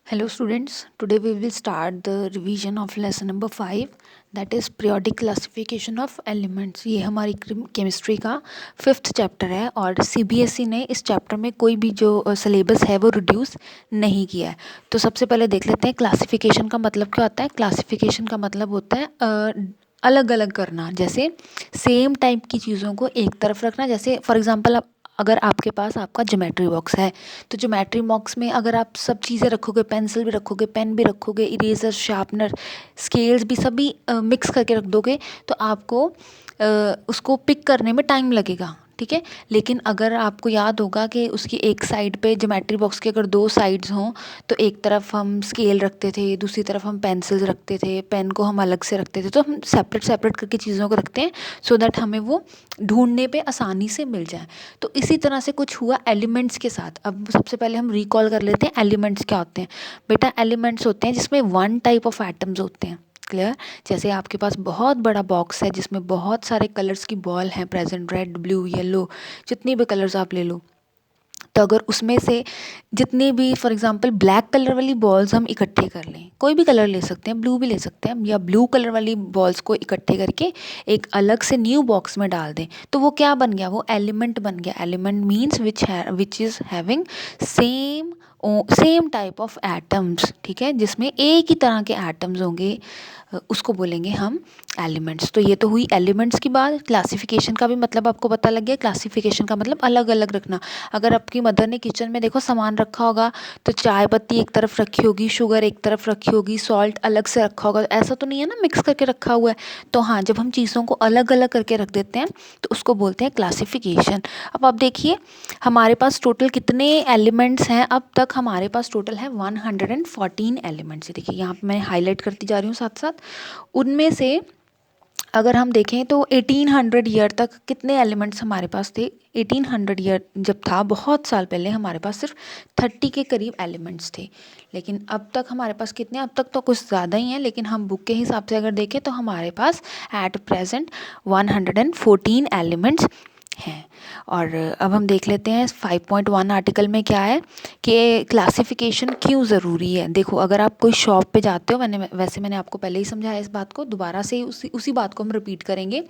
Hello students, today we will start the revision of lesson number 5 that is periodic classification of elements। ये हमारी chemistry का 5th chapter है और CBSE ने इस चैप्टर में कोई भी जो सिलेबस है वो रिड्यूस नहीं किया है। तो सबसे पहले देख लेते हैं क्लासिफिकेशन का मतलब क्या होता है। क्लासिफिकेशन का मतलब होता है अलग अलग करना, जैसे सेम टाइप की चीज़ों को एक तरफ रखना। जैसे फॉर एग्जांपल अगर आपके पास आपका ज्योमेट्री बॉक्स है तो ज्योमेट्री बॉक्स में अगर आप सब चीज़ें रखोगे, पेंसिल भी रखोगे, पेन भी रखोगे, इरेजर, शार्पनर, स्केल्स भी सभी मिक्स करके रख दोगे तो आपको उसको पिक करने में टाइम लगेगा, ठीक है। लेकिन अगर आपको याद होगा कि उसकी एक साइड पे ज्योमेट्री बॉक्स के अगर दो साइड्स हों तो एक तरफ हम स्केल रखते थे, दूसरी तरफ हम पेंसिल्स रखते थे, पेन को हम अलग से रखते थे, तो हम सेपरेट सेपरेट करके चीज़ों को रखते हैं सो दैट हमें वो ढूंढने पे आसानी से मिल जाए। तो इसी तरह से कुछ हुआ एलिमेंट्स के साथ। अब सबसे पहले हम रिकॉल कर लेते हैं एलिमेंट्स क्या होते हैं। बेटा एलिमेंट्स होते हैं जिसमें वन टाइप ऑफ एटम्स होते हैं, क्लियर। जैसे आपके पास बहुत बड़ा बॉक्स है जिसमें बहुत सारे कलर्स की बॉल हैं प्रेजेंट, रेड, ब्लू, येलो, जितनी भी कलर्स आप ले लो। तो अगर उसमें से जितनी भी फॉर एग्जांपल ब्लैक कलर वाली बॉल्स हम इकट्ठे कर लें, कोई भी कलर ले सकते हैं, ब्लू भी ले सकते हैं, या ब्लू कलर वाली बॉल्स को इकट्ठे करके एक अलग से न्यू बॉक्स में डाल दें तो वो क्या बन गया, वो एलिमेंट बन गया। Element means which is having same type of atoms, ठीक है, जिसमें एक ही तरह के एटम्स होंगे, उसको बोलेंगे हम एलिमेंट्स। तो ये तो हुई एलिमेंट्स की बात। क्लासिफिकेशन का भी मतलब आपको पता लग गया। क्लासिफिकेशन का मतलब अलग अलग रखना। अगर आपकी मदर ने किचन में देखो सामान रखा होगा तो चाय पत्ती एक तरफ रखी होगी, शुगर एक तरफ रखी होगी, सॉल्ट अलग से रखा होगा, ऐसा तो नहीं है ना मिक्स करके रखा हुआ है। तो हाँ, जब हम चीज़ों को अलग अलग करके रख देते हैं तो उसको बोलते हैं क्लासिफिकेशन। अब आप देखिए हमारे पास टोटल कितने एलिमेंट्स हैं। अब तक हमारे पास टोटल है 114 एलिमेंट्स। देखिए यहाँ पे मैं हाईलाइट करती जा रही हूँ साथ साथ। उनमें से अगर हम देखें तो 1800 ईयर तक कितने एलिमेंट्स हमारे पास थे। 1800 ईयर जब था, बहुत साल पहले, हमारे पास सिर्फ 30 के करीब एलिमेंट्स थे। लेकिन अब तक हमारे पास कितने, अब तक तो कुछ ज़्यादा ही हैं, लेकिन हम बुक के हिसाब से अगर देखें तो हमारे पास एट प्रेजेंट 114 एलिमेंट्स हैं। और अब हम देख लेते हैं 5.1 आर्टिकल में क्या है कि क्लासिफिकेशन क्यों ज़रूरी है। देखो अगर आप कोई शॉप पे जाते हो, मैंने आपको पहले ही समझाया इस बात को, दोबारा से उसी बात को हम रिपीट करेंगे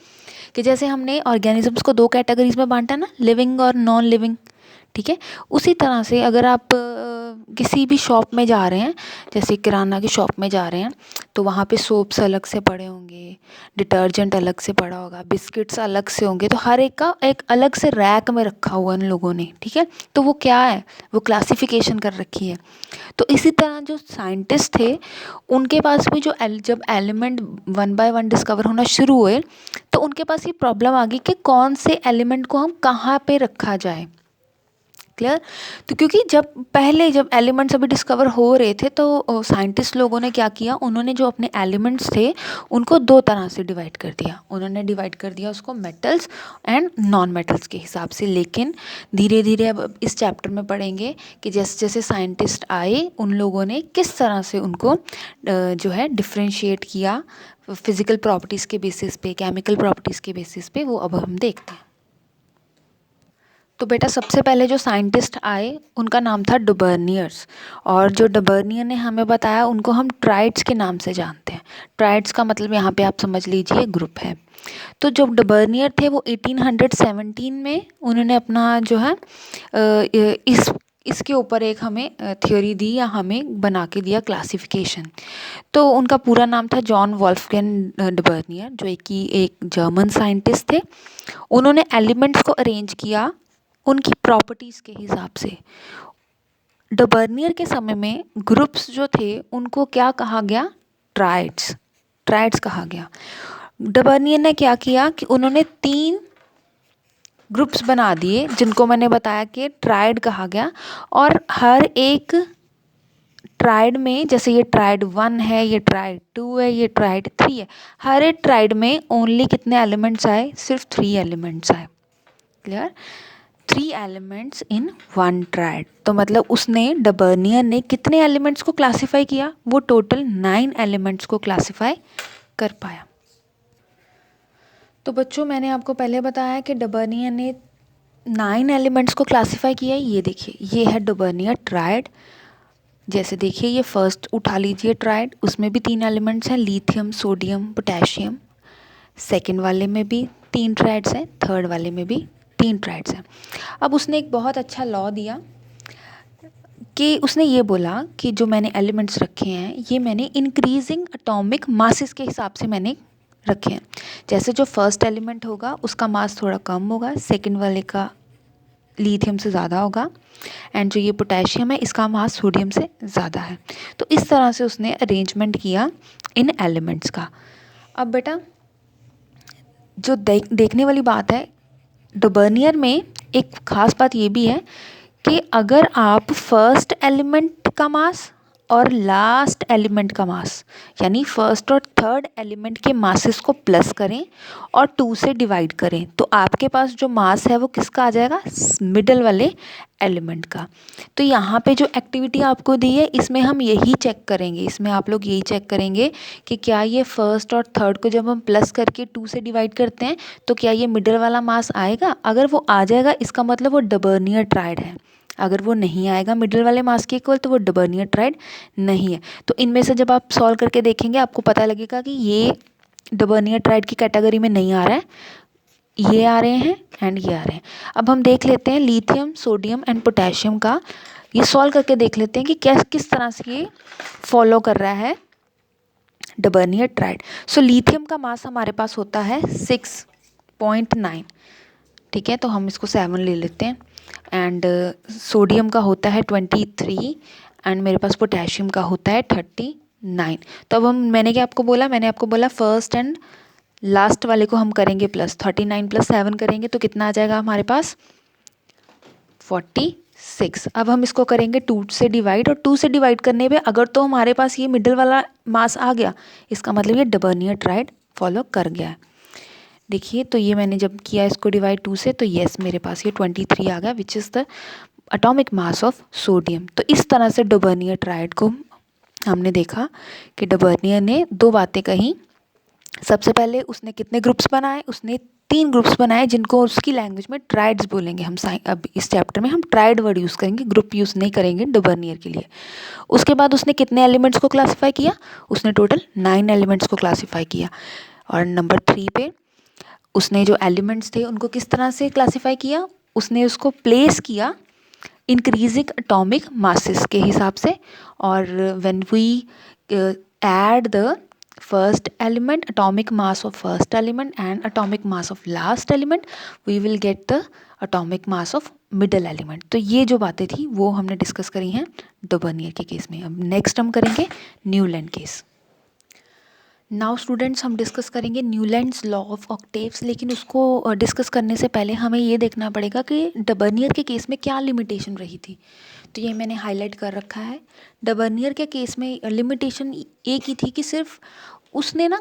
कि जैसे हमने ऑर्गेनिजम्स को दो कैटेगरीज में बांटा ना, लिविंग और नॉन लिविंग, ठीक है। उसी तरह से अगर आप किसी भी शॉप में जा रहे हैं, जैसे किराना की शॉप में जा रहे हैं, तो वहाँ पे सोप्स अलग से पड़े होंगे, डिटर्जेंट अलग से पड़ा होगा, बिस्किट्स अलग से होंगे, तो हर एक का एक अलग से रैक में रखा हुआ इन लोगों ने, ठीक है। तो वो क्या है, वो क्लासिफिकेशन कर रखी है। तो इसी तरह जो साइंटिस्ट थे उनके पास भी जब element one by one discover होना शुरू हुए तो उनके पास ये प्रॉब्लम आ गई कि कौन से एलिमेंट को हम कहाँ पे रखा जाए, क्लियर। तो क्योंकि जब एलिमेंट्स अभी डिस्कवर हो रहे थे तो साइंटिस्ट लोगों ने क्या किया, उन्होंने जो अपने एलिमेंट्स थे उनको दो तरह से डिवाइड कर दिया। उन्होंने डिवाइड कर दिया उसको मेटल्स एंड नॉन मेटल्स के हिसाब से। लेकिन धीरे धीरे अब इस चैप्टर में पढ़ेंगे कि जैसे जैसे साइंटिस्ट आए उन लोगों ने किस तरह से उनको जो है डिफ्रेंशिएट किया फिजिकल प्रॉपर्टीज़ के बेसिस पे, केमिकल प्रॉपर्टीज़ के बेसिस पे, वो अब हम देखते हैं। तो बेटा सबसे पहले जो साइंटिस्ट आए उनका नाम था डुबर्नियर्स, और जो डुबर्नियर ने हमें बताया उनको हम ट्राइड्स के नाम से जानते हैं। ट्राइड्स का मतलब यहाँ पे आप समझ लीजिए ग्रुप है। तो जो डुबर्नियर थे वो 1817 में उन्होंने अपना जो है इसके ऊपर एक हमें थ्योरी दी, या हमें बना के दिया क्लासिफिकेशन। तो उनका पूरा नाम था जॉन वॉल्फगैंग डुबर्नियर, जो एक जर्मन साइंटिस्ट थे। उन्होंने एलिमेंट्स को अरेंज किया उनकी प्रॉपर्टीज़ के हिसाब से। डबर्नियर के समय में ग्रुप्स जो थे उनको क्या कहा गया, ट्राइड्स, ट्राइड्स कहा गया। डबर्नियर ने क्या किया कि उन्होंने 3 ग्रुप्स बना दिए जिनको मैंने बताया कि ट्राइड कहा गया। और हर एक ट्राइड में, जैसे ये ट्राइड 1 है, ये ट्राइड 2 है, ये ट्राइड 3 है, हर एक ट्राइड में ओनली कितने एलिमेंट्स आए, सिर्फ 3 एलिमेंट्स आए, क्लियर। 3 elements in 1 tried. तो मतलब उसने, डबर्नियर ने कितने एलिमेंट्स को क्लासीफाई किया, वो टोटल 9 एलिमेंट्स को क्लासीफाई कर पाया। तो बच्चों मैंने आपको पहले बताया कि डबर्नियर ने 9 एलिमेंट्स को क्लासीफाई किया। ये देखिए, ये है डबर्नियर ट्राइड, जैसे देखिए ये फर्स्ट उठा लीजिए ट्राइड, उसमें भी 3 एलिमेंट्स हैं, लिथियम, सोडियम, पोटेशियम। सेकंड वाले में भी 3 ट्राइड्स हैं, थर्ड वाले में भी 3 ट्राइड्स हैं। अब उसने एक बहुत अच्छा लॉ दिया कि उसने ये बोला कि जो मैंने एलिमेंट्स रखे हैं ये मैंने इंक्रीजिंग एटॉमिक मासेस के हिसाब से मैंने रखे हैं। जैसे जो फर्स्ट एलिमेंट होगा उसका मास थोड़ा कम होगा, सेकंड वाले का लिथियम से ज़्यादा होगा, एंड जो ये पोटेशियम है इसका मास सोडियम से ज़्यादा है। तो इस तरह से उसने अरेंजमेंट किया इन एलिमेंट्स का। अब बेटा जो देखने वाली बात है, डबर्नियर में एक ख़ास बात ये भी है कि अगर आप फर्स्ट एलिमेंट का मास और लास्ट एलिमेंट का मास यानी फर्स्ट और थर्ड एलिमेंट के मासेस को प्लस करें और 2 से डिवाइड करें तो आपके पास जो मास है वो किसका आ जाएगा, मिडल वाले एलिमेंट का। तो यहाँ पे जो एक्टिविटी आपको दी है इसमें हम यही चेक करेंगे, इसमें आप लोग यही चेक करेंगे कि क्या ये फर्स्ट और थर्ड को जब हम प्लस करके 2 से डिवाइड करते हैं तो क्या ये मिडल वाला मास आएगा। अगर वो आ जाएगा इसका मतलब वो डबर्नियर ट्राइड है, अगर वो नहीं आएगा मिडल वाले मास के इक्वल तो वो डबर्नियर ट्राइड नहीं है। तो इनमें से जब आप सॉल्व करके देखेंगे आपको पता लगेगा कि ये डबर्नियर ट्राइड की कैटेगरी में नहीं आ रहा है, ये आ रहे हैं एंड ये आ रहे हैं। अब हम देख लेते हैं लिथियम, सोडियम एंड पोटेशियम का, ये सॉल्व करके देख लेते हैं कि क्या किस तरह से ये फॉलो कर रहा है डबर्नियर ट्राइड। सो लिथियम का मास हमारे पास होता है 6.9, ठीक है, तो हम इसको 7 ले लेते हैं। एंड सोडियम का होता है 23 एंड मेरे पास पोटेशियम का होता है 39। तो अब हम मैंने आपको बोला फर्स्ट एंड लास्ट वाले को हम करेंगे प्लस, 39 + 7 करेंगे तो कितना आ जाएगा हमारे पास 46। अब हम इसको करेंगे 2 से डिवाइड, और 2 से डिवाइड करने पे अगर तो हमारे पास ये मिडल वाला मास आ गया इसका मतलब ये डबर्नियर ट्राइड फॉलो कर गया है। देखिए तो ये मैंने जब किया इसको डिवाइड 2 से तो येस मेरे पास ये 23 आ गया which is the atomic mass of sodium. तो इस तरह से डबर्नियर ट्राइड को हमने देखा कि डबर्नियर ने 2 बातें कही। सबसे पहले उसने कितने ग्रुप्स बनाए, उसने 3 ग्रुप्स बनाए जिनको उसकी लैंग्वेज में ट्राइड्स बोलेंगे। हम अब इस चैप्टर में हम ट्राइड वर्ड यूज़ करेंगे, ग्रुप यूज़ नहीं करेंगे डबर्नियर के लिए। उसके बाद उसने कितने एलिमेंट्स को क्लासीफाई किया, उसने टोटल 9 एलिमेंट्स को क्लासीफाई किया। और नंबर 3 पे उसने जो एलिमेंट्स थे उनको किस तरह से क्लासीफाई किया, उसने उसको प्लेस किया इंक्रीजिंग एटॉमिक मासेस के हिसाब से। और when we add the first element, atomic mass of first element and atomic mass of last element, we will get the atomic mass of middle element। तो ये जो बातें थी वो हमने डिस्कस करी हैं डबर्नियर के केस में। अब नेक्स्ट हम करेंगे न्यूलैंड केस। नाउ स्टूडेंट्स हम डिस्कस करेंगे न्यूलैंड्स लॉ ऑफ ऑक्टेव्स, लेकिन उसको डिस्कस करने से पहले हमें ये देखना पड़ेगा कि डबर्नियर के केस में क्या लिमिटेशन रही थी। तो ये मैंने हाईलाइट कर रखा है। डबर्नियर के केस में लिमिटेशन एक ही थी कि सिर्फ उसने ना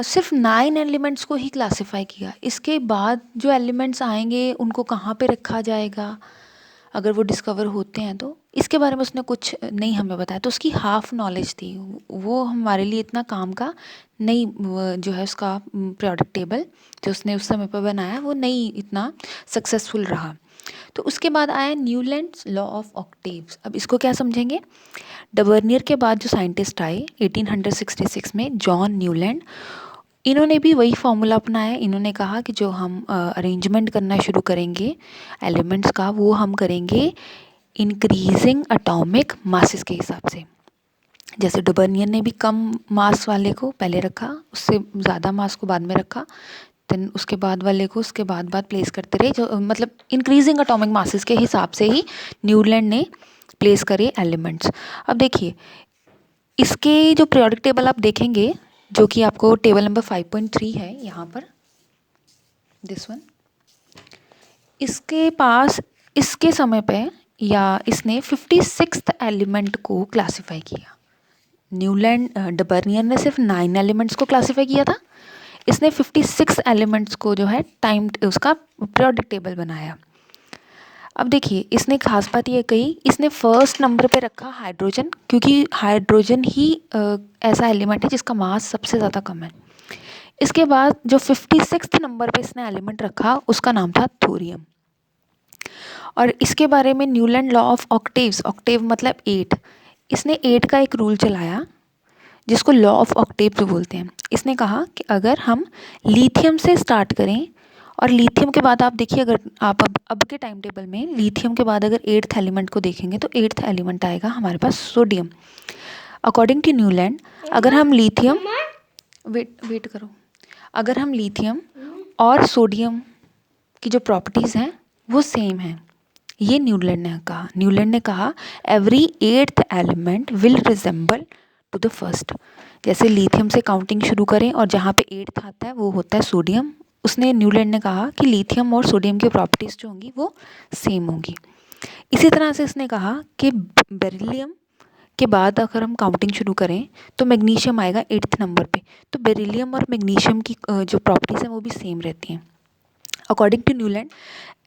सिर्फ 9 एलिमेंट्स को ही क्लासिफाई किया। इसके बाद जो एलिमेंट्स आएंगे उनको कहाँ पे रखा जाएगा अगर वो डिस्कवर होते हैं तो इसके बारे में उसने कुछ नहीं हमें बताया। तो उसकी हाफ नॉलेज थी, वो हमारे लिए इतना काम का नहीं, जो है उसका पीरियोडिक टेबल जो उसने उस समय पर बनाया वो नहीं इतना सक्सेसफुल रहा। तो उसके बाद आया न्यूलैंड्स लॉ ऑफ ऑक्टेव्स। अब इसको क्या समझेंगे, डबर्नियर के बाद जो साइंटिस्ट आए 1866 में जॉन न्यूलैंड, इन्होंने भी वही फार्मूला अपनाया। इन्होंने कहा कि जो हम अरेंजमेंट करना शुरू करेंगे एलिमेंट्स का वो हम करेंगे इंक्रीजिंग एटॉमिक मासेस के हिसाब से। जैसे डबर्नियर ने भी कम मास वाले को पहले रखा, उससे ज़्यादा मास को बाद में रखा, देन उसके बाद वाले को उसके बाद प्लेस करते रहे, जो मतलब इंक्रीजिंग एटॉमिक मासेस के हिसाब से ही न्यूलैंड ने प्लेस करे एलिमेंट्स। अब देखिए इसके जो पीरियोडिक टेबल आप देखेंगे जो कि आपको टेबल नंबर 5.3 है यहाँ पर, दिस वन, इसके पास इसके समय पे या इसने 56th एलिमेंट को क्लासिफाई किया। न्यूलैंड डबर्नियर ने सिर्फ 9 एलिमेंट्स को क्लासिफाई किया था, इसने 56 एलिमेंट्स को जो है टाइम उसका पीरियोडिक टेबल बनाया। अब देखिए इसने खास बात ये कही, इसने फर्स्ट नंबर पे रखा हाइड्रोजन, क्योंकि हाइड्रोजन ही ऐसा एलिमेंट है जिसका मास सबसे ज़्यादा कम है। इसके बाद जो 56th नंबर पे इसने एलिमेंट रखा उसका नाम था थोरियम। और इसके बारे में Newland law of octaves, octave मतलब 8, इसने 8 का एक रूल चलाया जिसको लॉ ऑफ ऑक्टेव्स बोलते हैं। इसने कहा कि अगर हम लिथियम से स्टार्ट करें और लिथियम के बाद आप देखिए, अगर आप अब के टाइम टेबल में लिथियम के बाद अगर 8th एलिमेंट को देखेंगे तो 8th एलिमेंट आएगा हमारे पास सोडियम। अकॉर्डिंग टू न्यूलैंड, अगर हम लिथियम वेट करो, अगर हम लिथियम और सोडियम की जो प्रॉपर्टीज़ हैं वो सेम हैं, ये न्यूलैंड ने कहा every 8th element will resemble to the first. जैसे लिथियम से काउंटिंग शुरू करें और जहाँ पे 8th आता है वो होता है सोडियम। न्यूलैंड ने कहा कि लिथियम और सोडियम की प्रॉपर्टीज़ जो होंगी वो सेम होंगी। इसी तरह से इसने कहा कि बेरिलियम के बाद अगर हम काउंटिंग शुरू करें तो मैग्नीशियम आएगा 8th नंबर पे, तो बेरिलियम और मैग्नीशियम की जो प्रॉपर्टीज़ हैं वो भी सेम रहती हैं। According to Newland,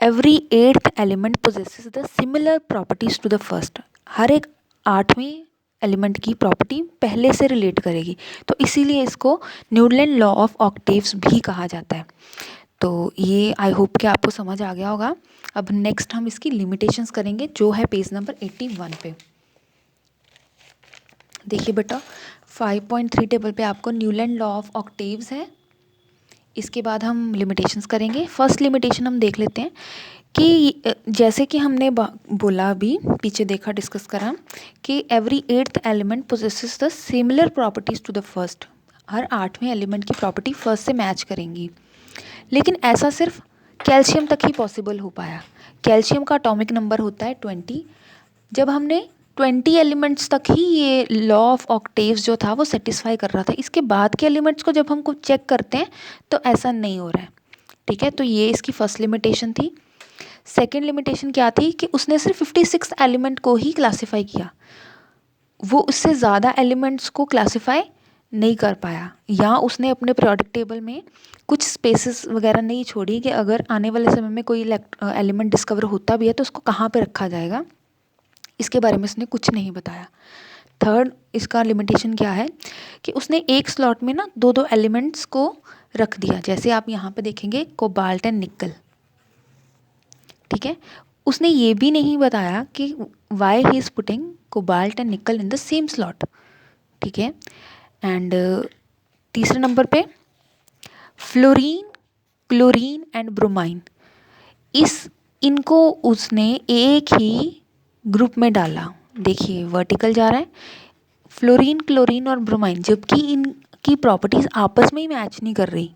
every 8th element possesses the similar properties to the first. हर एक 8वें एलिमेंट की प्रॉपर्टी पहले से रिलेट करेगी, तो इसीलिए इसको न्यूलैंड लॉ ऑफ ऑक्टेव्स भी कहा जाता है। तो ये आई होप कि आपको समझ आ गया होगा। अब नेक्स्ट हम इसकी लिमिटेशंस करेंगे जो है पेज नंबर 81 पे। देखिए बेटा, 5.3 टेबल पे आपको न्यूलैंड लॉ ऑफ ऑक्टेव्स है। इसके बाद हम लिमिटेशंस करेंगे। फर्स्ट लिमिटेशन हम देख लेते हैं कि जैसे कि हमने बोला, अभी पीछे देखा, डिस्कस करा कि every 8th element possesses the similar properties to the first. हर 8वें एलिमेंट की प्रॉपर्टी फर्स्ट से मैच करेंगी, लेकिन ऐसा सिर्फ कैल्शियम तक ही पॉसिबल हो पाया। कैल्शियम का एटॉमिक नंबर होता है 20। जब हमने 20 एलिमेंट्स तक ही ये लॉ ऑफ ऑक्टेव्स जो था वो सेटिस्फाई कर रहा था। इसके बाद के एलिमेंट्स को जब हम कुछ चेक करते हैं तो ऐसा नहीं हो रहा है। ठीक है, तो ये इसकी फर्स्ट लिमिटेशन थी। सेकेंड लिमिटेशन क्या थी कि उसने सिर्फ 56 एलिमेंट को ही क्लासीफाई किया, वो उससे ज़्यादा एलिमेंट्स को क्लासीफाई नहीं कर पाया, या उसने अपने पीरियोडिक टेबल में कुछ स्पेसेस वगैरह नहीं छोड़ी कि अगर आने वाले समय में कोई एलिमेंट डिस्कवर होता भी है तो उसको कहाँ पे रखा जाएगा, इसके बारे में उसने कुछ नहीं बताया। थर्ड इसका लिमिटेशन क्या है कि उसने एक स्लॉट में ना 2-2 एलिमेंट्स को रख दिया। जैसे आप यहाँ पे देखेंगे कोबाल्ट एंड निकल। ठीक है, उसने ये भी नहीं बताया कि why he is putting cobalt and निकल इन द सेम स्लॉट। ठीक है, एंड तीसरे नंबर पे फ्लोरीन, क्लोरीन एंड ब्रोमाइन, इनको उसने एक ही ग्रुप में डाला। देखिए वर्टिकल जा रहा है, फ्लोरीन, क्लोरीन और ब्रोमाइन, जबकि इनकी प्रॉपर्टीज़ आपस में ही मैच नहीं कर रही,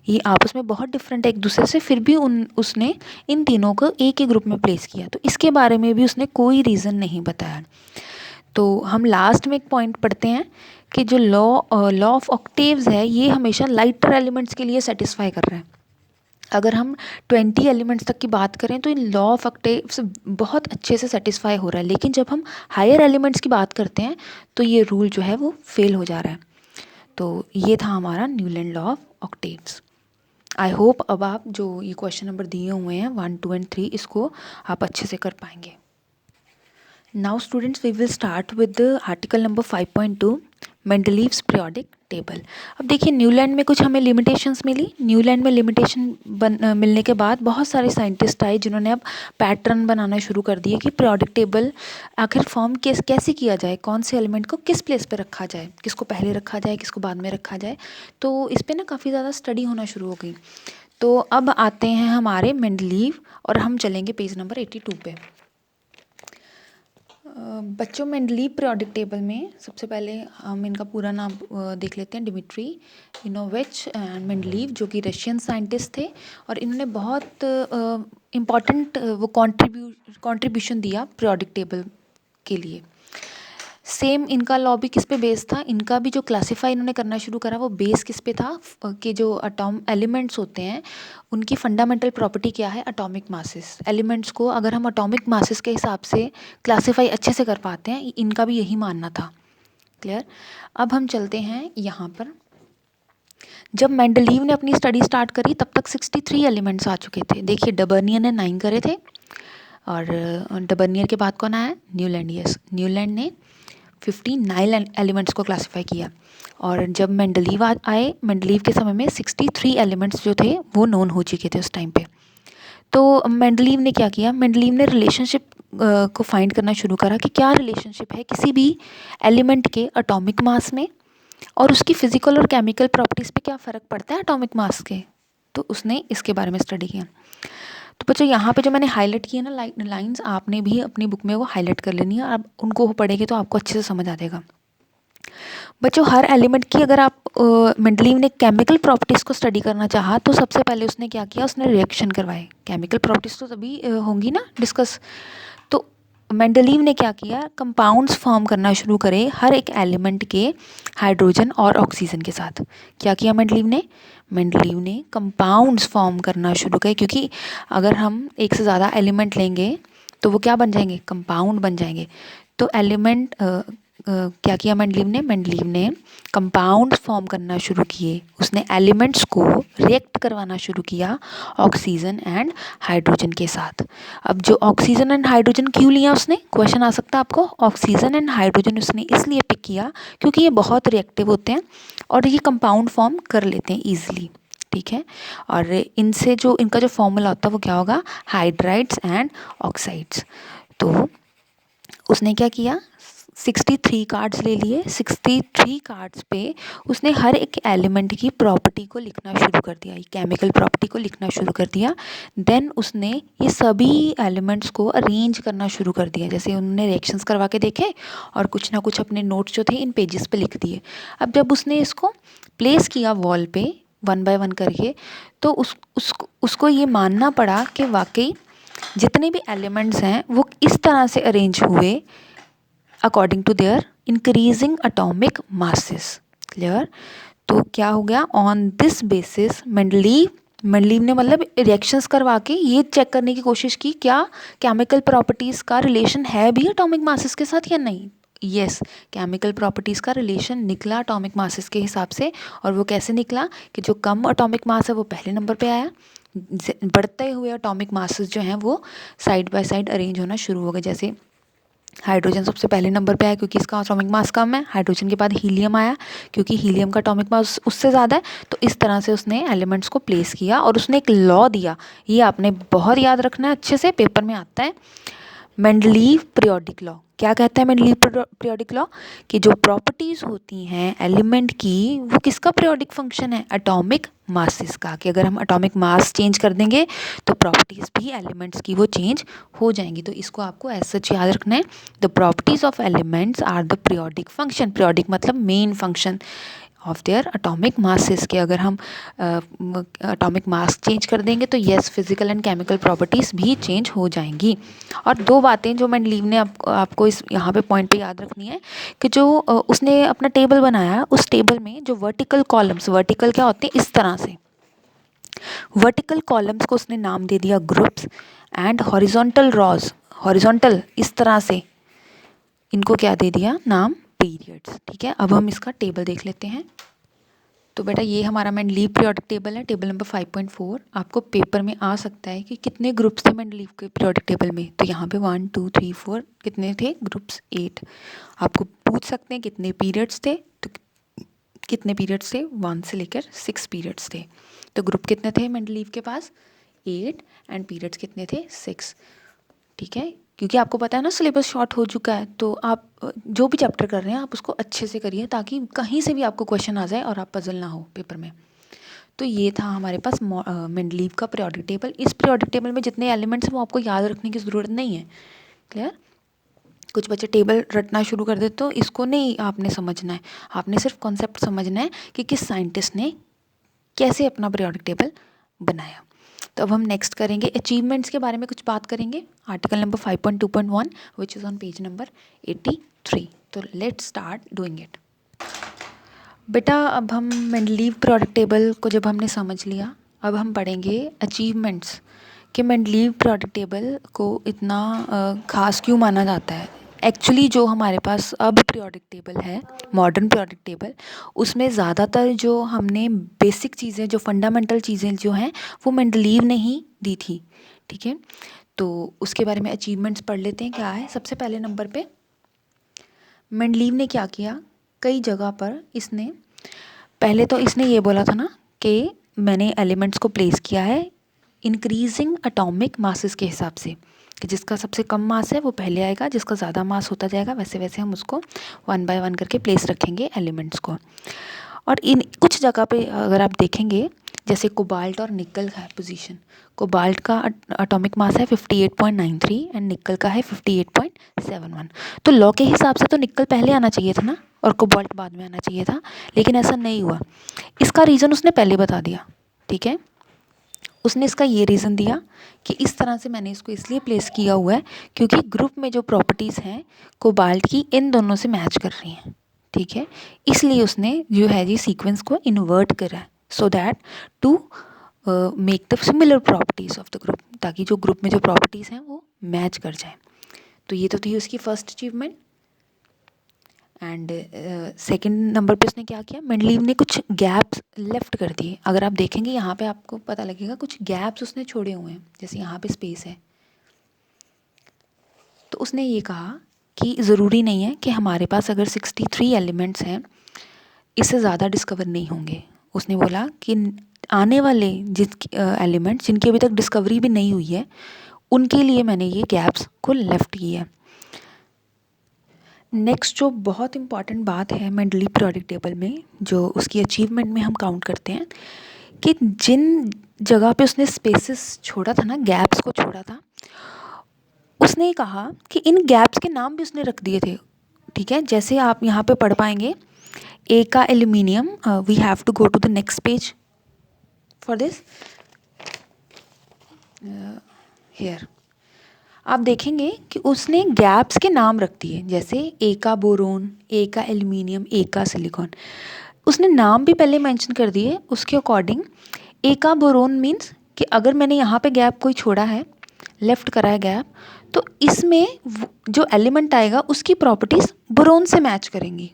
ये आपस में बहुत डिफरेंट है एक दूसरे से, फिर भी उसने इन तीनों को एक ही ग्रुप में प्लेस किया। तो इसके बारे में भी उसने कोई रीज़न नहीं बताया। तो हम लास्ट में एक पॉइंट पढ़ते हैं कि जो लॉ ऑफ ऑक्टेव्स है ये हमेशा लाइटर एलिमेंट्स के लिए सेटिस्फाई कर रहा है। अगर हम 20 एलिमेंट्स तक की बात करें तो इन लॉ ऑफ ऑक्टेव्स बहुत अच्छे से सेटिस्फाई हो रहा है, लेकिन जब हम हायर एलिमेंट्स की बात करते हैं तो ये रूल जो है वो फेल हो जा रहा है। तो ये था हमारा Newland law of octaves. I hope अब आप जो ये क्वेश्चन नंबर दिए हुए हैं 1, 2 एंड 3 इसको आप अच्छे से कर पाएंगे। Now students, we will start with the article number 5.2 Mendeleev's periodic table. अब देखिए न्यूलैंड में कुछ हमें लिमिटेशंस मिली। न्यूलैंड में लिमिटेशन मिलने के बाद बहुत सारे साइंटिस्ट आए जिन्होंने अब पैटर्न बनाना शुरू कर दिए कि पीरियोडिक टेबल आखिर फॉर्म कैसे किया जाए, कौन से एलिमेंट को किस प्लेस पे रखा जाए, किसको पहले रखा जाए, किसको बाद में रखा जाए। तो इस पर ना काफ़ी ज़्यादा स्टडी होना शुरू हो गई। तो अब आते हैं हमारे मेंडलीव और हम चलेंगे पेज नंबर 82 पे। बच्चों मेंडलीव पीरियोडिक टेबल में सबसे पहले हम इनका पूरा नाम देख लेते हैं। डिमिट्री इनोविच एंड मेंडलीव, जो कि रशियन साइंटिस्ट थे और इन्होंने बहुत इम्पॉर्टेंट वो कंट्रीब्यूशन दिया पीरियोडिक टेबल के लिए। सेम इनका लॉ भी किस पे बेस था, इनका भी जो क्लासीफाई इन्होंने करना शुरू करा वो बेस किस पे था कि जो एलिमेंट्स होते हैं उनकी फंडामेंटल प्रॉपर्टी क्या है, एटॉमिक मासेस। एलिमेंट्स को अगर हम एटॉमिक मासेस के हिसाब से क्लासीफाई अच्छे से कर पाते हैं, इनका भी यही मानना था। क्लियर। अब हम चलते हैं यहाँ पर। जब मेंडलीव ने अपनी स्टडी स्टार्ट करी तब तक 63 एलिमेंट्स आ चुके थे। देखिए डबर्नियर ने 9 करे थे और डबर्नियर के बाद कौन आया, न्यूलैंड। यस, न्यूलैंड ने 59 एलिमेंट्स को क्लासीफाई किया। और जब मेंडलीव आए, मेंडलीव के समय में 63 एलिमेंट्स जो थे वो नोन हो चुके थे उस टाइम पे। तो मेंडलीव ने क्या किया, मेंडलीव ने रिलेशनशिप को फाइंड करना शुरू करा कि क्या रिलेशनशिप है किसी भी एलिमेंट के एटॉमिक मास में और उसकी फिजिकल और केमिकल प्रॉपर्टीज़ पे क्या फ़र्क पड़ता है एटॉमिक मास के। तो उसने इसके बारे में स्टडी किया। तो बच्चों यहाँ पे जो मैंने हाईलाइट किया ना लाइंस, आपने भी अपनी बुक में वो हाईलाइट कर लेनी है, आप उनको पढ़ेंगे तो आपको अच्छे से समझ आ जाएगा। बच्चों हर एलिमेंट की अगर आप मेंडलीव ने केमिकल प्रॉपर्टीज़ को स्टडी करना चाहा तो सबसे पहले उसने क्या किया, उसने रिएक्शन करवाए। केमिकल प्रॉपर्टीज़ तो तभी होंगी ना डिस्कस। तो मेंडलीव ने क्या किया, कंपाउंड्स फॉर्म करना शुरू करे हर एक एलिमेंट के हाइड्रोजन और ऑक्सीजन के साथ। क्या किया मेंडलीव ने, मेंडलीव ने कंपाउंड्स फॉर्म करना शुरू करे, क्योंकि अगर हम एक से ज़्यादा एलिमेंट लेंगे तो वो क्या बन जाएंगे, कंपाउंड बन जाएंगे। तो एलिमेंट क्या किया मेंडलीव ने, मेंडलीव ने कंपाउंड फॉर्म करना शुरू किए। उसने एलिमेंट्स को रिएक्ट करवाना शुरू किया ऑक्सीजन एंड हाइड्रोजन के साथ। अब जो ऑक्सीजन एंड हाइड्रोजन क्यों लिया उसने, क्वेश्चन आ सकता है आपको। ऑक्सीजन एंड हाइड्रोजन उसने इसलिए पिक किया क्योंकि ये बहुत रिएक्टिव होते हैं और ये कंपाउंड फॉर्म कर लेते हैं ईजिली, ठीक है। और इनसे जो इनका जो फॉर्मूला होता है वो क्या होगा, हाइड्राइड्स एंड ऑक्साइड्स। तो उसने क्या किया, 63 कार्ड्स ले लिए। 63 कार्ड्स पे उसने हर एक एलिमेंट की प्रॉपर्टी को लिखना शुरू कर दिया, केमिकल प्रॉपर्टी को लिखना शुरू कर दिया। देन उसने ये सभी एलिमेंट्स को अरेंज करना शुरू कर दिया। जैसे उन्होंने रिएक्शंस करवा के देखे और कुछ ना कुछ अपने नोट्स जो थे इन पेजेस पे लिख दिए। अब जब उसने इसको प्लेस किया वॉल पे 1 बाय 1 करके, तो उसको ये मानना पड़ा कि वाकई जितने भी एलिमेंट्स हैं वो इस तरह से अरेंज हुए according to their increasing atomic masses. Clear. तो क्या हो गया, ऑन दिस बेसिस मेंडलीव ने मतलब रिएक्शंस करवा के ये चेक करने की कोशिश की क्या केमिकल प्रॉपर्टीज़ का रिलेशन है भी एटॉमिक मासेस के साथ या नहीं। यस, केमिकल प्रॉपर्टीज़ का रिलेशन निकला एटॉमिक मासेस के हिसाब से। और वो कैसे निकला कि जो कम एटॉमिक मास है वो पहले नंबर पे आया, बढ़ते हुए एटॉमिक मासेस जो हैं वो साइड बाय साइड अरेंज होना शुरू हो गए। जैसे हाइड्रोजन सबसे पहले नंबर पे आया क्योंकि इसका एटॉमिक मास कम है। हाइड्रोजन के बाद हीलियम आया क्योंकि हीलियम का एटॉमिक मास उससे ज़्यादा है। तो इस तरह से उसने एलिमेंट्स को प्लेस किया और उसने एक लॉ दिया, ये आपने बहुत याद रखना है, अच्छे से पेपर में आता है। मेंडलीव पीरियोडिक लॉ क्या कहता है, मेंडलीव पीरियोडिक लॉ कि जो प्रॉपर्टीज़ होती हैं एलिमेंट की वो किसका पीरियोडिक फंक्शन है, एटॉमिक मासेस का। कि अगर हम एटॉमिक मास चेंज कर देंगे तो प्रॉपर्टीज़ भी एलिमेंट्स की वो चेंज हो जाएंगी। तो इसको आपको ऐसा सच याद रखना है, the properties of elements are the periodic function. Periodic मतलब main function of their atomic masses के। अगर हम एटॉमिक मास चेंज कर देंगे तो yes physical and chemical properties भी चेंज हो जाएंगी। और दो बातें जो मेंडलीव ने आपको इस यहाँ पे पॉइंट पे याद रखनी है कि जो उसने अपना टेबल बनाया उस टेबल में जो वर्टिकल कॉलम्स, वर्टिकल क्या होते हैं इस तरह से, वर्टिकल कॉलम्स को उसने नाम दे दिया groups and horizontal rows, horizontal इस तरह से इनको क्या दे दिया नाम, पीरियड्स। ठीक है, अब हम इसका टेबल देख लेते हैं। तो बेटा ये हमारा मेंडलीव पीरियोडिक टेबल है, टेबल नंबर 5.4। आपको पेपर में आ सकता है कि कितने ग्रुप्स थे मेंडलीव के पीरियोडिक टेबल में। तो यहाँ पे 1 2 3 4 कितने थे ग्रुप्स, 8। आपको पूछ सकते हैं कितने पीरियड्स थे, तो कितने पीरियड्स थे, 1 से लेकर 6 पीरियड्स थे। तो ग्रुप कितने थे मेंडलीव के पास, 8 एंड पीरियड्स कितने थे, 6। ठीक है, क्योंकि आपको पता है ना सिलेबस शॉर्ट हो चुका है, तो आप जो भी चैप्टर कर रहे हैं आप उसको अच्छे से करिए ताकि कहीं से भी आपको क्वेश्चन आ जाए और आप पजल ना हो पेपर में। तो ये था हमारे पास मेंडलीव का पीरियोडिक टेबल। इस पीरियोडिक टेबल में जितने एलिमेंट्स हैं वो आपको याद रखने की ज़रूरत नहीं है। क्लियर। कुछ बच्चे टेबल रटना शुरू कर देते तो इसको नहीं आपने समझना है, आपने सिर्फ कॉन्सेप्ट समझना है कि किस साइंटिस्ट ने कैसे अपना पीरियोडिक टेबल बनाया। तो अब हम नेक्स्ट करेंगे अचीवमेंट्स के बारे में कुछ बात करेंगे। Article number 5.2.1 which is on page number 83। तो लेट्स स्टार्ट डूइंग इट। बेटा अब हम मेंडलीव पीरियोडिक टेबल को जब हमने समझ लिया, अब हम पढ़ेंगे अचीवमेंट्स कि मेंडलीव पीरियोडिक टेबल को इतना ख़ास क्यों माना जाता है। एक्चुअली जो हमारे पास अब पीरियोडिक टेबल है, मॉडर्न पीरियोडिक टेबल, उसमें ज़्यादातर जो हमने बेसिक चीज़ें, जो फंडामेंटल चीज़ें जो हैं वो मेंडलीव ने ही दी थी। ठीक है, तो उसके बारे में अचीवमेंट्स पढ़ लेते हैं। क्या है, सबसे पहले नंबर पे मेंडलीव ने क्या किया, कई जगह पर इसने पहले तो इसने ये बोला था ना कि मैंने एलिमेंट्स को प्लेस किया है इंक्रीजिंग एटॉमिक मासेस के हिसाब से, कि जिसका सबसे कम मास है वो पहले आएगा, जिसका ज़्यादा मास होता जाएगा वैसे वैसे हम उसको 1 बाय 1 करके प्लेस रखेंगे एलिमेंट्स को। और इन कुछ जगह पे अगर आप देखेंगे, जैसे कोबाल्ट और निकल का है पोजीशन, कोबाल्ट का एटॉमिक मास है 58.93 एंड निकल का है 58.71। तो लॉ के हिसाब से तो निकल पहले आना चाहिए था ना और कोबाल्ट बाद में आना चाहिए था, लेकिन ऐसा नहीं हुआ। इसका रीज़न उसने पहले बता दिया, ठीक है। उसने इसका ये रीज़न दिया कि इस तरह से मैंने इसको इसलिए प्लेस किया हुआ है क्योंकि ग्रुप में जो प्रॉपर्टीज़ हैं कोबाल्ट की इन दोनों से मैच कर रही हैं, ठीक है। इसलिए उसने जो है जी सीक्वेंस को इन्वर्ट करा है, so that to make the similar properties of the group, ताकि जो ग्रुप में जो प्रॉपर्टीज़ हैं वो मैच कर जाए। तो ये तो थी उसकी first achievement. And second number पे उसने क्या किया, मेंडलीव ने कुछ गैप्स लेफ्ट कर दिए। अगर आप देखेंगे यहाँ पे आपको पता लगेगा कुछ गैप्स उसने छोड़े हुए हैं, जैसे यहाँ पे स्पेस है। तो उसने ये कहा कि ज़रूरी नहीं है कि हमारे पास अगर 63 एलिमेंट्स हैं इससे ज़्यादा डिस्कवर नहीं होंगे। उसने बोला कि आने वाले एलिमेंट्स जिनकी अभी तक डिस्कवरी भी नहीं हुई है उनके लिए मैंने ये गैप्स को लेफ्ट किया है। नेक्स्ट जो बहुत इम्पॉर्टेंट बात है मेंडलीव पीरियोडिक टेबल में, जो उसकी अचीवमेंट में हम काउंट करते हैं, कि जिन जगह पे उसने स्पेसेस छोड़ा था ना, गैप्स को छोड़ा था, उसने कहा कि इन गैप्स के नाम भी उसने रख दिए थे, ठीक है। जैसे आप यहाँ पे पढ़ पाएंगे, ए का aluminium, we have to go to the next page for this here. आप देखेंगे कि उसने गैप्स के नाम रख दिए, जैसे ए का बोरोन, ए का एल्यूमिनियम, ए का सिलिकॉन। उसने नाम भी पहले मेंशन कर दिए उसके अकॉर्डिंग। ए का बोरोन मीन्स कि अगर मैंने यहाँ पे गैप कोई छोड़ा है, लेफ्ट करा है गैप, तो इसमें जो एलिमेंट आएगा उसकी प्रॉपर्टीज़ बोरोन से मैच करेंगी।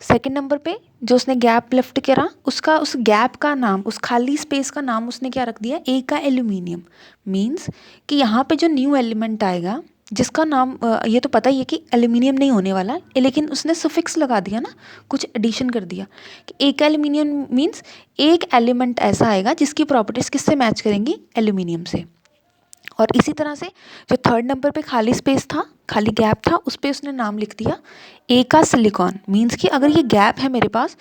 सेकंड नंबर पे जो उसने गैप लेफ्ट करा, उसका उस गैप का नाम, उस खाली स्पेस का नाम उसने क्या रख दिया, ए का एल्यूमिनियम। मीन्स कि यहाँ पे जो न्यू एलिमेंट आएगा जिसका नाम ये तो पता ही है कि एल्यूमिनियम नहीं होने वाला है, लेकिन उसने सफिक्स लगा दिया ना, कुछ एडिशन कर दिया कि ए का एल्यूमिनियम मीन्स एक एलिमेंट ऐसा आएगा जिसकी प्रॉपर्टीज़ किससे मैच करेंगी, एल्यूमिनियम से। और इसी तरह से जो थर्ड नंबर पे खाली स्पेस था, खाली गैप था, उस पर उसने नाम लिख दिया ए का सिलिकॉन। मीन्स कि अगर ये गैप है मेरे पास,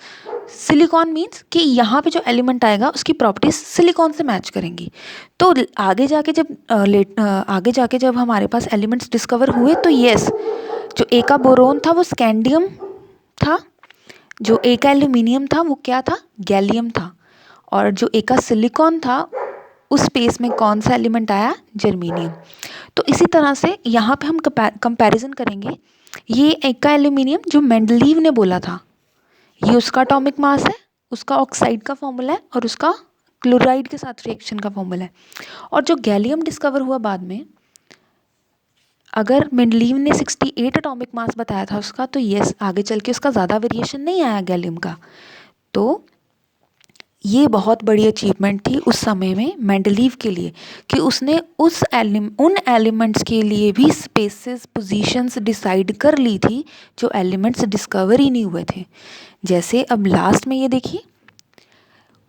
सिलिकॉन मीन्स कि यहाँ पे जो एलिमेंट आएगा उसकी प्रॉपर्टीज सिलिकॉन से मैच करेंगी। तो आगे जाके जब हमारे पास एलिमेंट्स डिस्कवर हुए तो येस, जो ए का बोरोन था वो स्कैंडियम था, जो ए का एल्यूमिनियम था वो क्या था, गैलियम था, और जो ए का सिलिकॉन था उस स्पेस में कौन सा एलिमेंट आया, जर्मेनियम। तो इसी तरह से यहाँ पे हम कंपैरिजन करेंगे, ये एक का एल्यूमिनियम जो मेंडलीव ने बोला था, ये उसका एटॉमिक मास है, उसका ऑक्साइड का फॉर्मूला है और उसका क्लोराइड के साथ रिएक्शन का फॉर्मूला है। और जो गैलियम डिस्कवर हुआ बाद में, अगर मेंडलीव ने 68 एटॉमिक मास बताया था उसका, तो यस आगे चल के उसका ज़्यादा वेरिएशन नहीं आया गैलियम का। तो ये बहुत बड़ी अचीवमेंट थी उस समय में मेंडलीव के लिए कि उसने उन एलिमेंट्स के लिए भी स्पेसेस, पोजीशंस डिसाइड कर ली थी जो एलिमेंट्स डिस्कवर ही नहीं हुए थे। जैसे अब लास्ट में ये देखिए,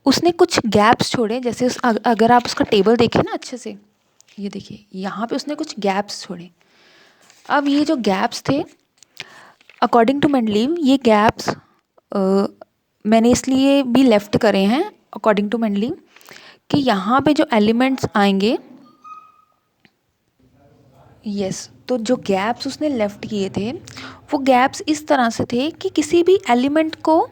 उसने कुछ गैप्स छोड़े, जैसे अगर आप उसका टेबल देखें ना अच्छे से, ये देखिए यहाँ पे उसने कुछ गैप्स छोड़े। अब ये जो गैप्स थे, अकॉर्डिंग टू मेंडलीव, ये गैप्स मैंने इसलिए भी लेफ्ट करे हैं अकॉर्डिंग टू मेंडलीव कि यहाँ पे जो एलिमेंट्स आएंगे, यस, तो जो गैप्स उसने लेफ्ट किए थे वो गैप्स इस तरह से थे कि किसी भी एलिमेंट को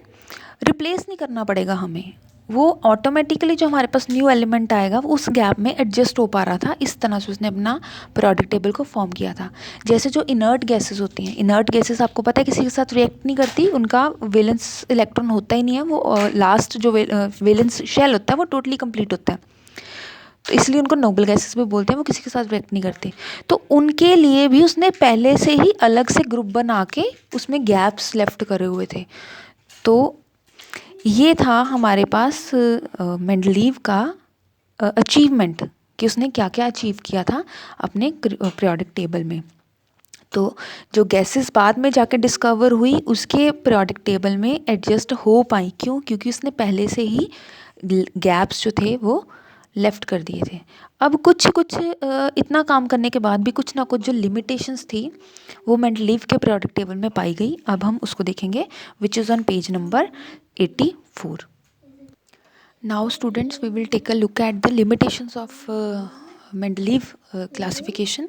रिप्लेस नहीं करना पड़ेगा हमें, वो ऑटोमेटिकली जो हमारे पास न्यू एलिमेंट आएगा वो उस गैप में एडजस्ट हो पा रहा था। इस तरह से उसने अपना पीरियोडिक टेबल को फॉर्म किया था। जैसे जो इनर्ट गैसेस होती हैं, इनर्ट गैसेस आपको पता है किसी के साथ रिएक्ट नहीं करती, उनका वैलेंस इलेक्ट्रॉन होता ही नहीं है, वो लास्ट जो वैलेंस शेल होता है वो टोटली कंप्लीट होता है, तो इसलिए उनको नोबल गैसेस भी बोलते हैं, वो किसी के साथ रिएक्ट नहीं करती। तो उनके लिए भी उसने पहले से ही अलग से ग्रुप बना के उसमें गैप्स लेफ्ट करे हुए थे। तो ये था हमारे पास मेंडलीव का अचीवमेंट कि उसने क्या क्या अचीव किया था अपने पीरियोडिक टेबल में। तो जो गैसेस बाद में जाके डिस्कवर हुई उसके पीरियोडिक टेबल में एडजस्ट हो पाई, क्यों, क्योंकि उसने पहले से ही गैप्स जो थे वो लेफ्ट कर दिए थे। अब कुछ कुछ इतना काम करने के बाद भी कुछ ना कुछ जो लिमिटेशंस थी वो मेंडलीव के पीरियोडिक टेबल में पाई गई। अब हम उसको देखेंगे, which is on page number 84। Now students, we will take a look at the limitations of Mendeleev classification.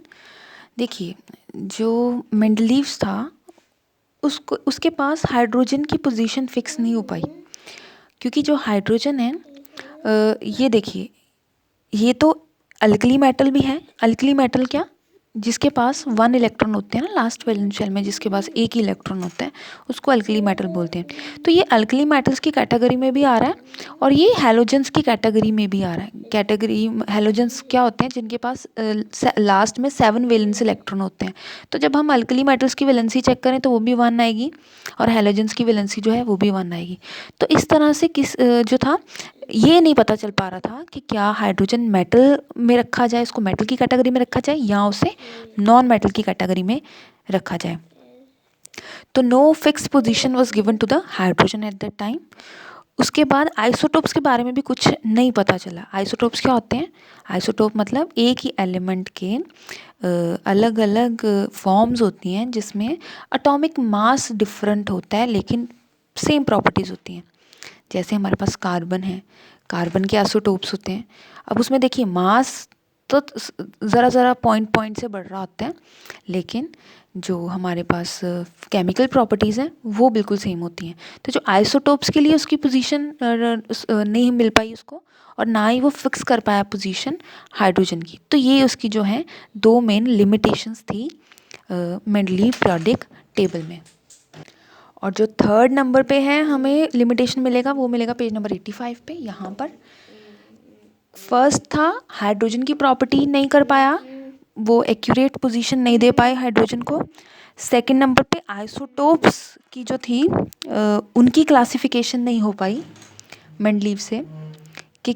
देखिए, जो मेंडलीव्स था उसको उसके पास हाइड्रोजन की पोजीशन फिक्स नहीं हो पाई, क्योंकि जो हाइड्रोजन है ये देखिए, ये तो अल्कली मेटल भी है। अल्कली मेटल क्या, जिसके पास 1 इलेक्ट्रॉन होते हैं ना लास्ट वैलेंस शेल में, जिसके पास एक ही इलेक्ट्रॉन होता है, उसको अल्कली मेटल बोलते हैं। तो ये अल्कली मेटल्स की कैटेगरी में भी आ रहा है और ये हैलोजेंस की कैटेगरी में भी आ रहा है। कैटेगरी हैलोजेंस क्या होते हैं, जिनके पास लास्ट में 7 वैलेंस इलेक्ट्रॉन होते हैं। तो जब हम अल्कली मेटल्स की वैलेंसी चेक करें तो वो भी 1 आएगी और हैलोजेंस की वैलेंसी जो है वो भी 1 आएगी। तो इस तरह से जो था, ये नहीं पता चल पा रहा था कि क्या हाइड्रोजन मेटल में रखा जाए, इसको मेटल की कैटेगरी में रखा जाए या उसे नॉन मेटल की कैटेगरी में रखा जाए। तो no fix position was given to the hydrogen at that time. उसके बाद आइसोटोप्स के बारे में भी कुछ नहीं पता चला। आइसोटोप्स क्या होते हैं? आइसोटोप मतलब एक ही एलिमेंट के अलग अलग फॉर्म्स होती हैं जिसमें एटॉमिक मास डिफरेंट होता है लेकिन सेम प्रॉपर्टीज़ होती हैं। जैसे हमारे पास कार्बन है, कार्बन के आइसोटोप्स होते हैं। अब उसमें देखिए मास तो ज़रा ज़रा पॉइंट पॉइंट से बढ़ रहा होता है, लेकिन जो हमारे पास केमिकल प्रॉपर्टीज़ हैं वो बिल्कुल सेम होती हैं। तो जो आइसोटोप्स के लिए उसकी पोजीशन नहीं मिल पाई उसको, और ना ही वो फिक्स कर पाया पोजीशन हाइड्रोजन की। तो ये उसकी जो है 2 मेन लिमिटेशंस थी मेंडलीव पीरियोडिक टेबल में। और जो 3rd नंबर पे है हमें लिमिटेशन मिलेगा, वो मिलेगा पेज नंबर 85 पे। यहाँ पर फर्स्ट था हाइड्रोजन की प्रॉपर्टी नहीं कर पाया, वो एक्यूरेट पोजीशन नहीं दे पाए हाइड्रोजन को। सेकंड नंबर पे आइसोटोप्स की जो थी उनकी क्लासिफिकेशन नहीं हो पाई मेंडलीव से कि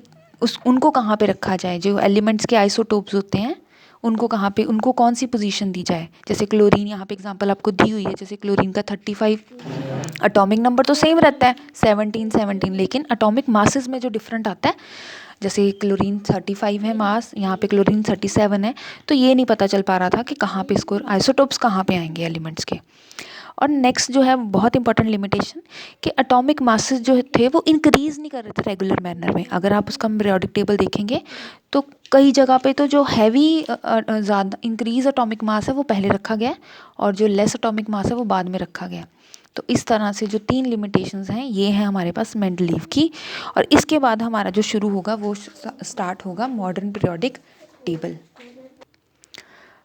उनको कहाँ पे रखा जाए। जो एलिमेंट्स के आइसोटोप्स होते हैं उनको कहाँ पे, उनको कौन सी पोजीशन दी जाए। जैसे क्लोरीन, यहाँ पे एग्जांपल आपको दी हुई है, जैसे क्लोरीन का 35 एटॉमिक नंबर तो सेम रहता है 17, लेकिन एटॉमिक मासेस में जो डिफरेंट आता है, जैसे क्लोरीन 35 है मास, यहाँ पे क्लोरीन 37 है। तो ये नहीं पता चल पा रहा था कि कहाँ पे इसको आइसोटोप्स कहाँ पे आएंगे एलिमेंट्स के। और नेक्स्ट जो है बहुत इंपॉर्टेंट लिमिटेशन कि एटॉमिक मासेस जो थे वो इंक्रीज़ नहीं कर रहे थे रेगुलर मैनर में। अगर आप उसका पीरियोडिक टेबल देखेंगे तो कई जगह पे तो जो हैवी ज़्यादा इंक्रीज एटॉमिक मास है वो पहले रखा गया है और जो लेस एटॉमिक मास है वो बाद में रखा गया। तो इस तरह से जो 3 लिमिटेशंस हैं ये हैं हमारे पास मेंडलीव की। और इसके बाद हमारा जो शुरू होगा वो स्टार्ट होगा modern periodic table.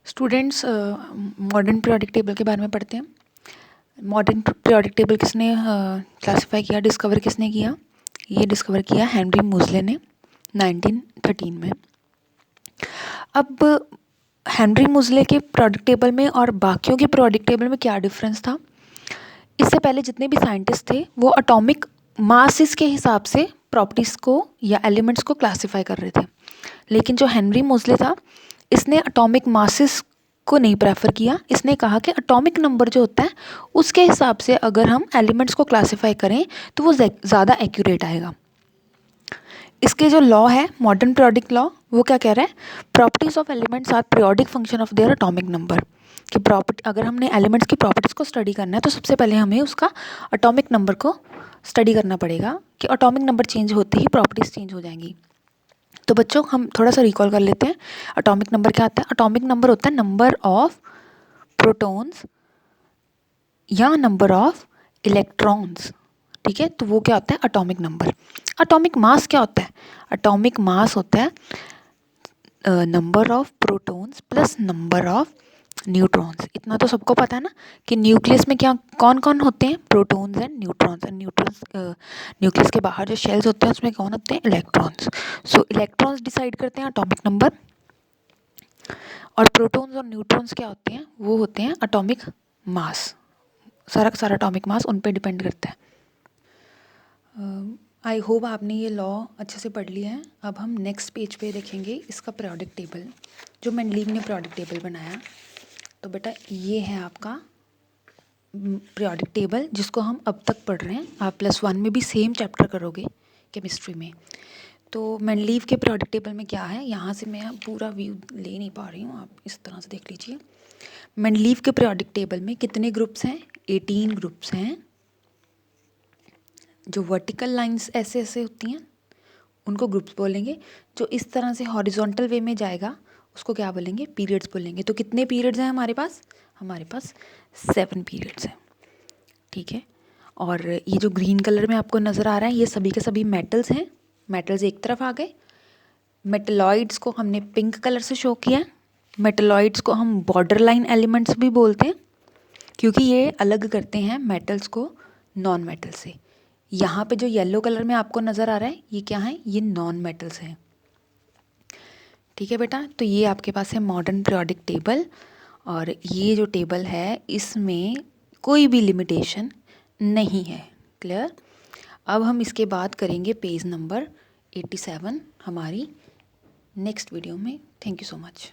Students, modern periodic table के बारे में पढ़ते हैं। मॉडर्न पीरियोडिक टेबल किसने क्लासिफाई किया, डिस्कवर किसने किया? ये डिस्कवर किया हेनरी मोज़ले ने 1913 में। अब हेनरी मोज़ले के पीरियोडिक टेबल में और बाकियों के पीरियोडिक टेबल में क्या डिफरेंस था? इससे पहले जितने भी साइंटिस्ट थे वो एटॉमिक मासेस के हिसाब से प्रॉपर्टीज़ को या एलिमेंट्स को क्लासिफाई कर रहे थे, लेकिन जो हेनरी मोज़ले था इसने एटॉमिक मासेस को नहीं प्रेफर किया। इसने कहा कि एटॉमिक नंबर जो होता है उसके हिसाब से अगर हम एलिमेंट्स को क्लासिफाई करें तो वो ज़्यादा एक्यूरेट आएगा। इसके जो लॉ है मॉडर्न पीरियोडिक लॉ, वो क्या कह रहा है? Properties of elements are periodic function of their atomic number. कि प्रॉपर्टी, अगर हमने एलिमेंट्स की प्रॉपर्टीज़ को स्टडी करना है तो सबसे पहले हमें उसका एटॉमिक नंबर को स्टडी करना पड़ेगा कि एटॉमिक नंबर चेंज होते ही प्रॉपर्टीज़ चेंज हो जाएंगी। तो बच्चों हम थोड़ा सा रिकॉल कर लेते हैं। एटॉमिक नंबर क्या आता है? एटॉमिक नंबर होता है नंबर ऑफ प्रोटॉन्स या नंबर ऑफ इलेक्ट्रॉन्स। ठीक है, तो वो क्या होता है? Atomic number. एटॉमिक मास क्या होता है? एटॉमिक मास होता है number of protons plus number of neutrons. इतना तो सबको पता है ना कि न्यूक्लियस में क्या कौन कौन होते हैं? Protons and neutrons. And neutrons nucleus के बाहर जो शेल्स होते हैं उसमें कौन होते हैं? इलेक्ट्रॉन्स। सो इलेक्ट्रॉन्स डिसाइड करते हैं एटॉमिक नंबर, और प्रोटॉन्स और न्यूट्रॉन्स क्या होते हैं? वो होते हैं एटॉमिक मास। सारा सारा एटॉमिक मास उन पे डिपेंड करता है। आई होप आपने ये लॉ अच्छे से पढ़ लिया है। अब हम नेक्स्ट पेज पे देखेंगे इसका पीरियोडिक टेबल, जो मेंडलीव ने पीरियोडिक टेबल बनाया। तो बेटा ये है आपका पीरियोडिक टेबल जिसको हम अब तक पढ़ रहे हैं। आप +1 में भी सेम चैप्टर करोगे केमिस्ट्री में। तो मेंडलीव के पीरियोडिक टेबल में क्या है, यहाँ से मैं पूरा व्यू ले नहीं पा रही हूँ, आप इस तरह से देख लीजिए। मेंडलीव के पीरियोडिक टेबल में कितने ग्रुप्स हैं, 18 ग्रुप्स हैं। जो वर्टिकल लाइंस ऐसे ऐसे होती हैं उनको ग्रुप्स बोलेंगे, जो इस तरह से हॉरिजॉन्टल वे में जाएगा उसको क्या बोलेंगे, पीरियड्स बोलेंगे। तो कितने पीरियड्स हैं हमारे पास 7 पीरियड्स हैं, ठीक है। और ये जो ग्रीन कलर में आपको नज़र आ रहा है ये सभी के सभी मेटल्स हैं। मेटल्स एक तरफ आ गए। मेटलॉइड्स को हमने पिंक कलर से शो किया। मेटलॉइड्स को हम बॉर्डर लाइन एलिमेंट्स भी बोलते हैं क्योंकि ये अलग करते हैं मेटल्स को नॉन मेटल से। यहाँ पे जो येलो कलर में आपको नज़र आ रहा है ये क्या है, ये नॉन मेटल्स हैं, ठीक है बेटा। तो ये आपके पास है मॉडर्न पीरियोडिक टेबल, और ये जो टेबल है इसमें कोई भी लिमिटेशन नहीं है, क्लियर। अब हम इसके बाद करेंगे पेज नंबर 87 हमारी नेक्स्ट वीडियो में। Thank you so much.